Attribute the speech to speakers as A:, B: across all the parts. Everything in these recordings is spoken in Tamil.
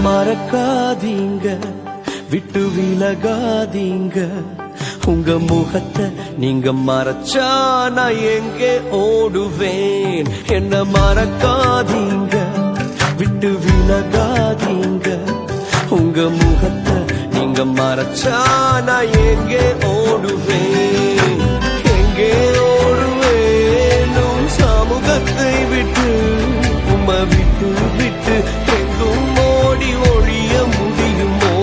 A: மறக்காதீங்க, விட்டு விலகாதீங்க. உங்க முகத்தை நீங்க மறைச்சா நான் எங்கே ஓடுவேன்? என்ன மறக்காதீங்க, விட்டு விலகாதீங்க. உங்க முகத்தை நீங்க மறைச்சா நான் எங்கே ஓடுவேன்? எங்கே ஓடுவேன்? உன் சமூகத்தை விட்டு, உம்மை விட்டு விட்டு எங்கும் ஓடி ஒழிய முடியுமோ?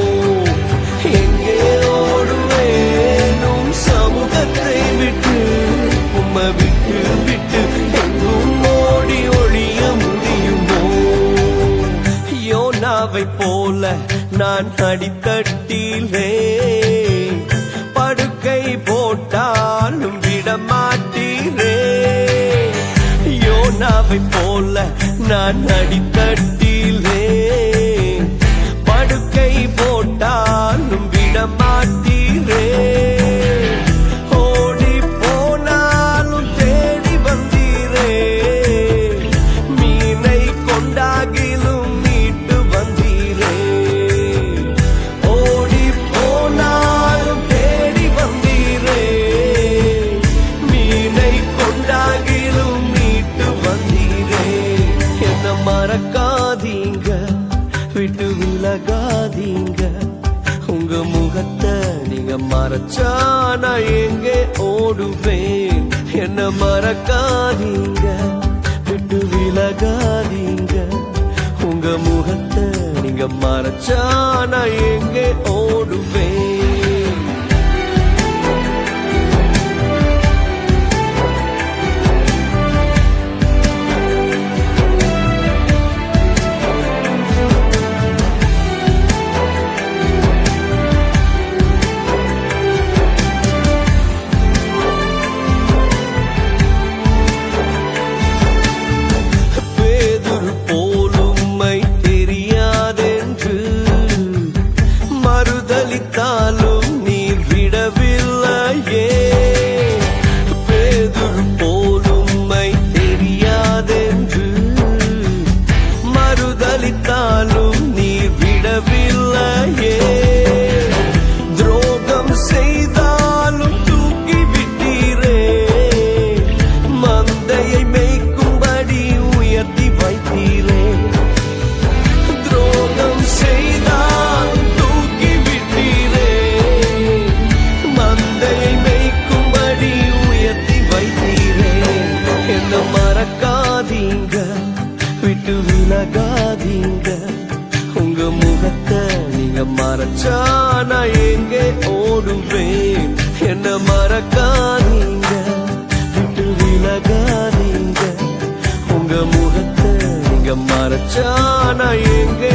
A: எங்கே ஓடுவேன்? உன் சமூகத்தை விட்டு, உம்மை விட்டு விட்டு எங்கும் ஓடி ஒழிய முடியுமோ? யோனாவை போல நான் அடித்தட்டிலே படுக்கை போட்டாலும் விடமாட்டீரே. யோனாவை போல நான் அடித்தட்டிலே படுக்கை போட்டாலும் விடமாட்டீரே. ஓடி போனாலும் தேடி வந்தீரே, மீனை கொண்டாகிலும் மீட்டு வந்தீரே. ஓடி போனாலும் தேடி வந்தீரே, மீனை கொண்டாகிலும் மீட்டு வந்தீரே. என்ன மறக்காதீங்க, விட்டு விலகாதீங்க. உங்க முகத்தை நீங்க மறைச்சா நான் எங்கே ஓடுவேன்? என்ன மறக்காதீங்க, விட்டு விலகாதீங்க. உங்க முகத்தை நீங்க மறைச்சா நான் எங்கே ஓடுவேன்? மறுதலித்தாலும் நீர் விடவில்லையே. பேதுரு போலும்மை தெரியாதென்று மறுதலித்தாலும் நீர் விடவில்லையே. துரோகம் செய்தாலும் தூக்கி விட்டீரே, மந்தையை மேய்க்கும்படி உயர்த்தி வைத்தீரே. துரோகம் செய்தால் தூக்கி விட்டீரே, மந்தையை மேய்க்கும்படி உயர்த்தி வைத்தீரே. என்ன மறக்காதீங்க, விட்டு விலகாதீங்க. உங்க முகத்தை நீங்க மறைச்சா நான் எங்கே ஓடுவேன்? என்ன மறக்காதீங்க, விட்டு விலகாதீங்க. உங்க முகத்தை நீங்க மறைச்சா நான் எங்கே